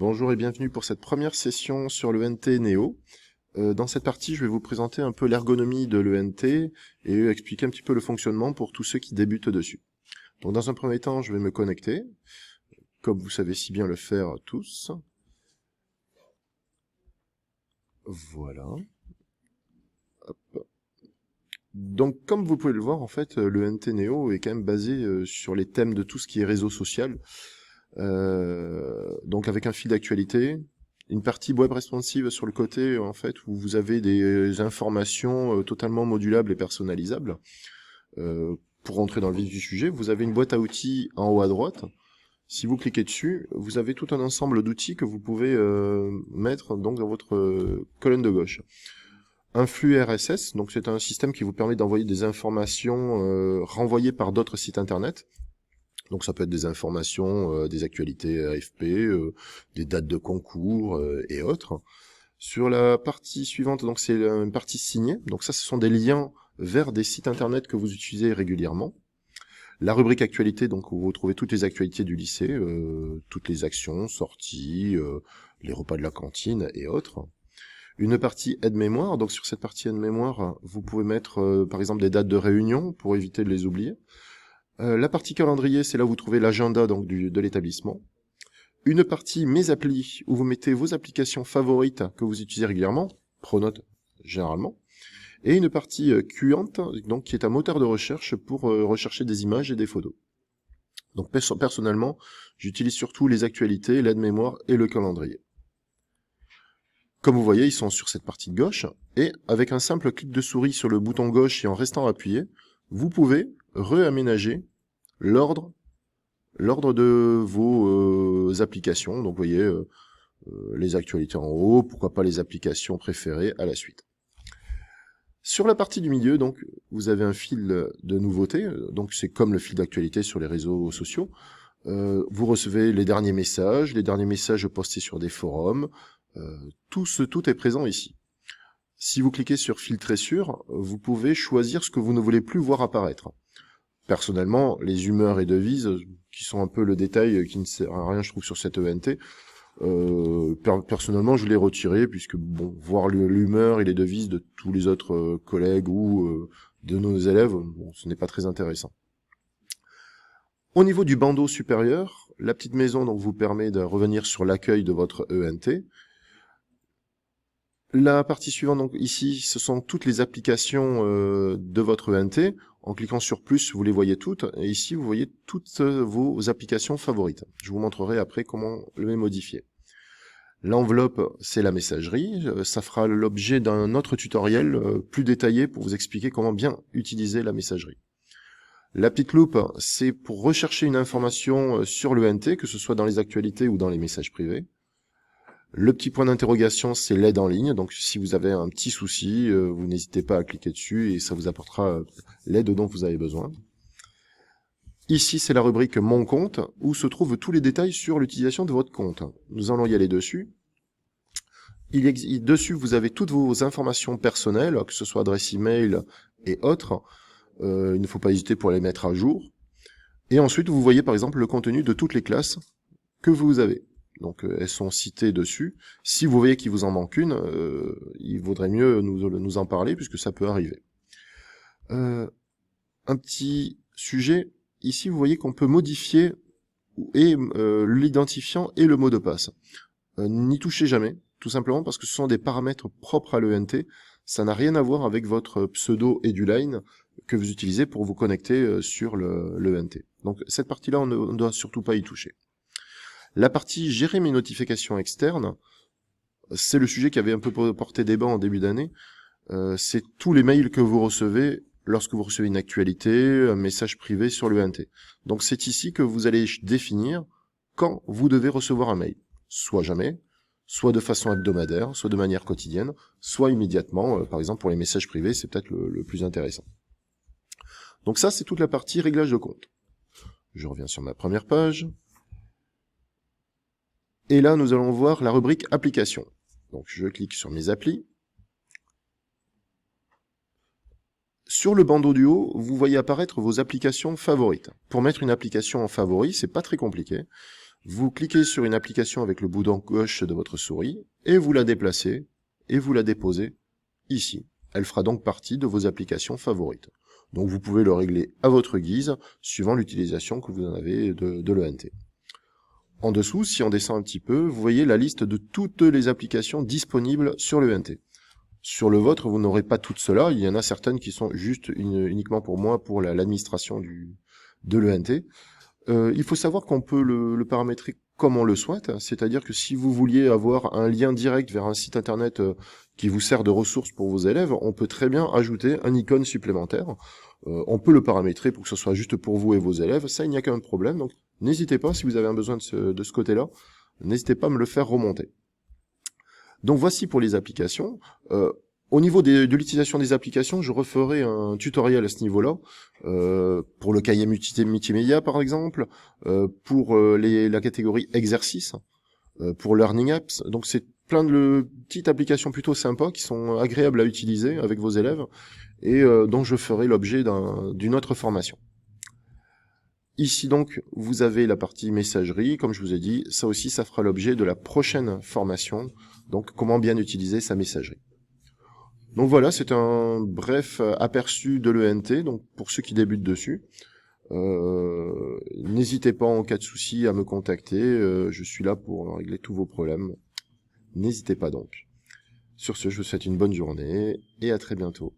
Bonjour et bienvenue pour cette première session sur l'ENT Neo. Dans cette partie, je vais vous présenter un peu l'ergonomie de l'ENT et expliquer un petit peu le fonctionnement pour tous ceux qui débutent dessus. Donc dans un premier temps, je vais me connecter, comme vous savez si bien le faire tous. Voilà. Hop. Donc comme vous pouvez le voir, en fait, l'ENT Neo est quand même basé sur les thèmes de tout ce qui est réseau social. Donc avec un fil d'actualité, une partie web responsive sur le côté, en fait, où vous avez des informations totalement modulables et personnalisables. Pour rentrer dans le vif du sujet, vous avez une boîte à outils en haut à droite. Si vous cliquez dessus, vous avez tout un ensemble d'outils que vous pouvez mettre donc dans votre colonne de gauche. Un flux RSS, donc c'est un système qui vous permet d'envoyer des informations renvoyées par d'autres sites internet. Donc ça peut être des informations, des actualités AFP, des dates de concours et autres. Sur la partie suivante, donc c'est une partie signée. Donc ça, ce sont des liens vers des sites internet que vous utilisez régulièrement. La rubrique actualité, donc où vous retrouvez toutes les actualités du lycée, toutes les actions, sorties, les repas de la cantine et autres. Une partie aide-mémoire, donc sur cette partie aide-mémoire, vous pouvez mettre par exemple des dates de réunion pour éviter de les oublier. La partie calendrier, c'est là où vous trouvez l'agenda donc de l'établissement. Une partie mes applis, où vous mettez vos applications favorites que vous utilisez régulièrement, Pronote généralement. Et une partie Qant, donc qui est un moteur de recherche pour rechercher des images et des photos. Donc personnellement, j'utilise surtout les actualités, l'aide-mémoire et le calendrier. Comme vous voyez, ils sont sur cette partie de gauche, et avec un simple clic de souris sur le bouton gauche et en restant appuyé, vous pouvez réaménager l'ordre de vos applications. Donc vous voyez les actualités en haut, pourquoi pas les applications préférées à la suite. Sur la partie du milieu, donc vous avez un fil de nouveautés, donc c'est comme le fil d'actualité sur les réseaux sociaux. Vous recevez les derniers messages postés sur des forums, tout est présent ici. Si vous cliquez sur filtrer sur, vous pouvez choisir ce que vous ne voulez plus voir apparaître. Personnellement, les humeurs et devises, qui sont un peu le détail qui ne sert à rien, je trouve, sur cette ENT, personnellement, je l'ai retiré, puisque, bon, voir l'humeur et les devises de tous les autres collègues ou de nos élèves, bon, ce n'est pas très intéressant. Au niveau du bandeau supérieur, la petite maison donc vous permet de revenir sur l'accueil de votre ENT. La partie suivante, donc ici, ce sont toutes les applications de votre ENT. En cliquant sur plus, vous les voyez toutes. Et ici, vous voyez toutes vos applications favorites. Je vous montrerai après comment les modifier. L'enveloppe, c'est la messagerie. Ça fera l'objet d'un autre tutoriel plus détaillé pour vous expliquer comment bien utiliser la messagerie. La petite loupe, c'est pour rechercher une information sur l'ENT, que ce soit dans les actualités ou dans les messages privés. Le petit point d'interrogation, c'est l'aide en ligne. Donc, si vous avez un petit souci, vous n'hésitez pas à cliquer dessus et ça vous apportera l'aide dont vous avez besoin. Ici, c'est la rubrique Mon compte, où se trouvent tous les détails sur l'utilisation de votre compte. Nous allons y aller dessus. Dessus, vous avez toutes vos informations personnelles, que ce soit adresse email et autres. Il ne faut pas hésiter pour les mettre à jour. Et ensuite, vous voyez par exemple le contenu de toutes les classes que vous avez. Donc elles sont citées dessus. Si vous voyez qu'il vous en manque une, il vaudrait mieux nous en parler, puisque ça peut arriver. Un petit sujet, ici vous voyez qu'on peut modifier l'identifiant et le mot de passe. N'y touchez jamais, tout simplement parce que ce sont des paramètres propres à l'ENT. Ça n'a rien à voir avec votre pseudo EduLine que vous utilisez pour vous connecter sur l'ENT. Donc cette partie-là, on ne doit surtout pas y toucher. La partie gérer mes notifications externes, c'est le sujet qui avait un peu porté débat en début d'année. C'est tous les mails que vous recevez lorsque vous recevez une actualité, un message privé sur l'ENT. Donc c'est ici que vous allez définir quand vous devez recevoir un mail. Soit jamais, soit de façon hebdomadaire, soit de manière quotidienne, soit immédiatement. Par exemple, pour les messages privés, c'est peut-être le plus intéressant. Donc ça, c'est toute la partie réglage de compte. Je reviens sur ma première page. Et là, nous allons voir la rubrique applications. Donc, je clique sur mes applis. Sur le bandeau du haut, vous voyez apparaître vos applications favorites. Pour mettre une application en favori, c'est pas très compliqué. Vous cliquez sur une application avec le bouton gauche de votre souris, et vous la déplacez, et vous la déposez ici. Elle fera donc partie de vos applications favorites. Donc vous pouvez le régler à votre guise, suivant l'utilisation que vous en avez de l'ENT. En dessous, si on descend un petit peu, vous voyez la liste de toutes les applications disponibles sur l'ENT. Sur le vôtre, vous n'aurez pas toutes cela. Il y en a certaines qui sont juste uniquement pour moi, pour l'administration de l'ENT. Il faut savoir qu'on peut le paramétrer comme on le souhaite, c'est-à-dire que si vous vouliez avoir un lien direct vers un site internet qui vous sert de ressource pour vos élèves, on peut très bien ajouter un icône supplémentaire. On peut le paramétrer pour que ce soit juste pour vous et vos élèves, ça il n'y a qu'un problème, donc n'hésitez pas, si vous avez un besoin de ce côté-là, n'hésitez pas à me le faire remonter. Donc voici pour les applications. Au niveau de l'utilisation des applications, je referai un tutoriel à ce niveau-là, pour le cahier multimédia par exemple, pour la catégorie exercice, pour Learning Apps. Donc c'est plein de petites applications plutôt sympas qui sont agréables à utiliser avec vos élèves et dont je ferai l'objet d'une autre formation. Ici donc, vous avez la partie messagerie, comme je vous ai dit, ça aussi ça fera l'objet de la prochaine formation, donc comment bien utiliser sa messagerie. Donc voilà, c'est un bref aperçu de l'ENT, donc pour ceux qui débutent dessus. N'hésitez pas en cas de souci à me contacter, je suis là pour régler tous vos problèmes. N'hésitez pas donc. Sur ce, je vous souhaite une bonne journée et à très bientôt.